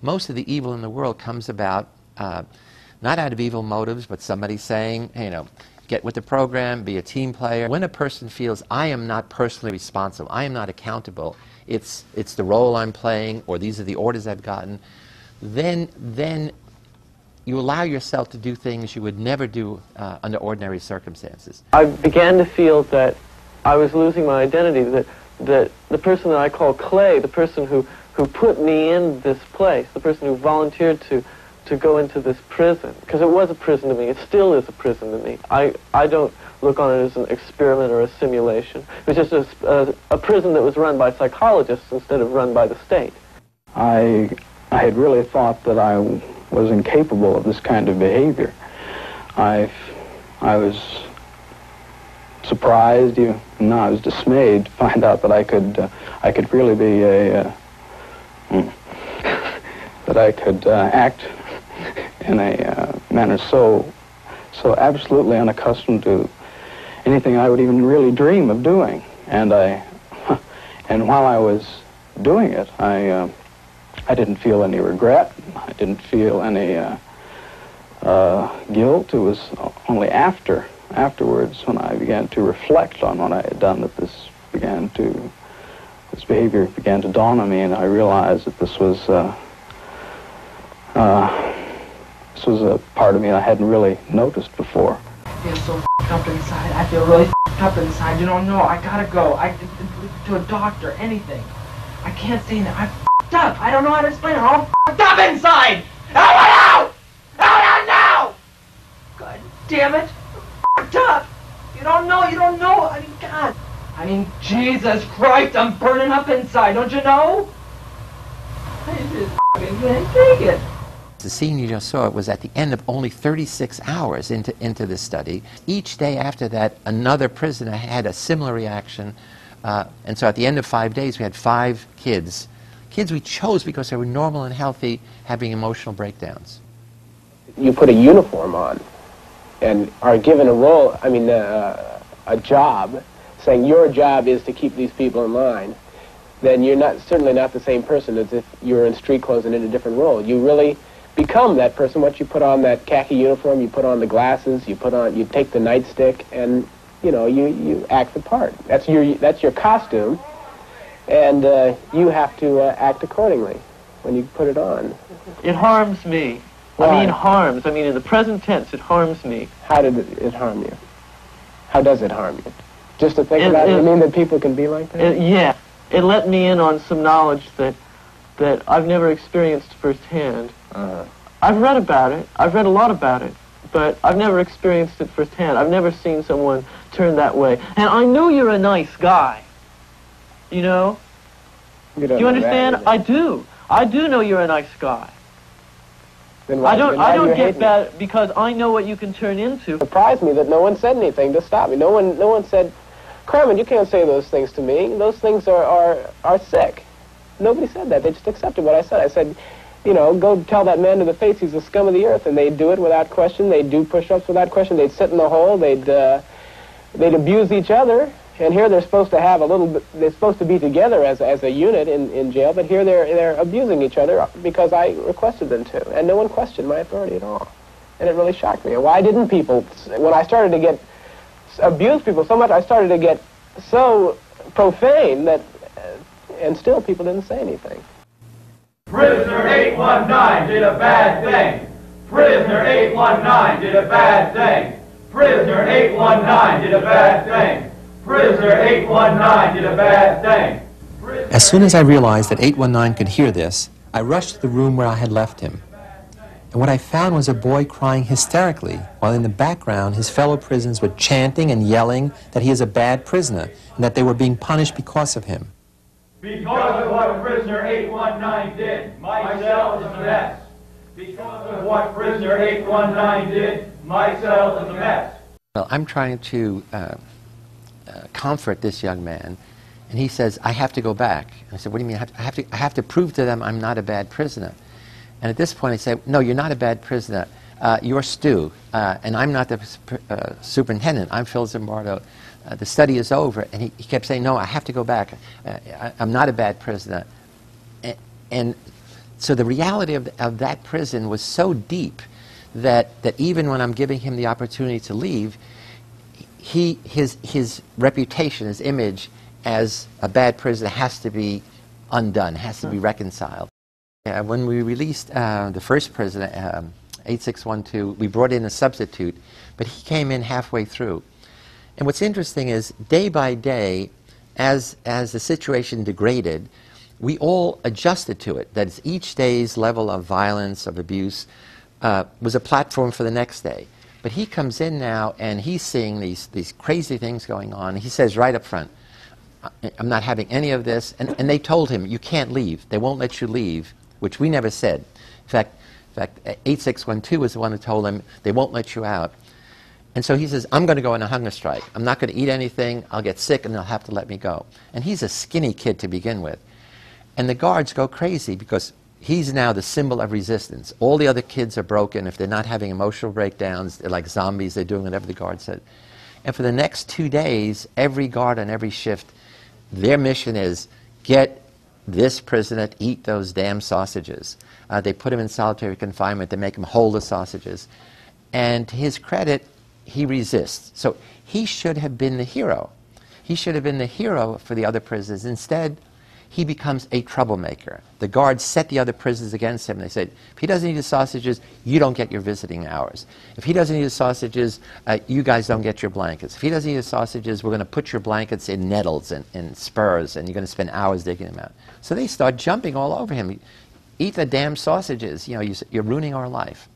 Most of the evil in the world comes about not out of evil motives, but somebody saying, hey, you know, get with the program, be a team player. When a person feels, I am not personally responsible, I am not accountable, it's the role I'm playing, or these are the orders I've gotten, then you allow yourself to do things you would never do under ordinary circumstances. I began to feel that I was losing my identity, that the person that I call Clay, the person who put me in this place, the person who volunteered to go into this prison, because it was a prison to me, it still is a prison to me. I don't look on it as an experiment or a simulation. It was just a prison that was run by psychologists instead of run by the state. I had really thought that I was incapable of this kind of behavior. I was surprised, I was dismayed to find out that I could really be that I could act in a manner so absolutely unaccustomed to anything I would even really dream of doing. And while I was doing it, I didn't feel any regret. I didn't feel any guilt. It was only afterwards, when I began to reflect on what I had done, that this behavior began to dawn on me, and I realized that this was a part of me I hadn't really noticed before. I feel so up inside. I feel really up inside. You don't know. I gotta go. To a doctor, anything. I can't stay in there. I'm up. I don't know how to explain it. I'm all up inside. Out! Out now! God damn it. I'm up. You don't know. I mean, God. I mean, Jesus Christ, I'm burning up inside. Don't you know? I just can't take it. The scene you just saw was at the end of only 36 hours into this study. Each day after that, another prisoner had a similar reaction. And so at the end of 5 days, we had 5 kids. Kids we chose because they were normal and healthy, having emotional breakdowns. You put a uniform on and are given a role, a job, saying your job is to keep these people in line, then you're certainly not the same person as if you were in street clothes and in a different role. You really become that person once you put on that khaki uniform, you put on the glasses, you take the nightstick, and you act the part. That's your costume, and you have to act accordingly when you put it on. It harms me. Why? I mean harms. I mean in the present tense, it harms me. How did it harm you? How does it harm you? Just to think about it, you mean that people can be like that? Yeah. It let me in on some knowledge that I've never experienced firsthand. I've read about it. I've read a lot about it. But I've never experienced it firsthand. I've never seen someone turn that way. And I know you're a nice guy. You know? Do you understand? I do. I do know you're a nice guy. Then why, I don't get bad because I know what you can turn into. It surprised me that no one said anything to stop me. No one said, Carmen, you can't say those things to me. Those things are sick. Nobody said that. They just accepted what I said. I said, go tell that man to the face he's the scum of the earth, and they'd do it without question. They'd do push-ups without question. They'd sit in the hole. They'd abuse each other. And here they're supposed to have they're supposed to be together as a unit in jail, but here they're abusing each other because I requested them to, and no one questioned my authority at all. And it really shocked me. Why didn't people, when I started to abuse people so much, I started to get so profane that, and still people didn't say anything. Prisoner 819 did a bad thing. Prisoner 819 did a bad thing. Prisoner 819 did a bad thing. Prisoner 819 did a bad thing. As soon as I realized that 819 could hear this, I rushed to the room where I had left him. And what I found was a boy crying hysterically, while in the background his fellow prisoners were chanting and yelling that he is a bad prisoner and that they were being punished because of him. Because of what prisoner 819 did, my cell is a mess. Because of what prisoner 819 did, my cell is a mess. Well, I'm trying to comfort this young man, and he says, I have to go back. And I said, what do you mean? I have to prove to them I'm not a bad prisoner. And at this point I said, no, you're not a bad prisoner. You're Stu, and I'm not the superintendent. I'm Phil Zimbardo. The study is over. And he kept saying, no, I have to go back. I'm not a bad prisoner. And So the reality of that prison was so deep that even when I'm giving him the opportunity to leave, his reputation, his image as a bad prisoner has to be undone, has to be reconciled. When we released the first prisoner, 8612, we brought in a substitute, but he came in halfway through. And what's interesting is, day by day, as the situation degraded, we all adjusted to it. That is, each day's level of violence, of abuse, was a platform for the next day. But he comes in now, and he's seeing these crazy things going on. He says right up front, I'm not having any of this. And they told him, you can't leave. They won't let you leave, which we never said. In fact, 8612 was the one who told him, they won't let you out. And so he says, I'm going to go on a hunger strike. I'm not going to eat anything. I'll get sick, and they'll have to let me go. And he's a skinny kid to begin with. And the guards go crazy because he's now the symbol of resistance. All the other kids are broken. If they're not having emotional breakdowns, they're like zombies. They're doing whatever the guard said. And for the next 2 days, every guard on every shift, their mission is get this prisoner to eat those damn sausages. They put him in solitary confinement. They make him hold the sausages. And to his credit, he resists. So he should have been the hero. He should have been the hero for the other prisoners. Instead, he becomes a troublemaker. The guards set the other prisoners against him. They said, if he doesn't eat the sausages, you don't get your visiting hours. If he doesn't eat the sausages, you guys don't get your blankets. If he doesn't eat the sausages, we're going to put your blankets in nettles and spurs, and you're going to spend hours digging them out. So they start jumping all over him. Eat the damn sausages. You know, you're ruining our life.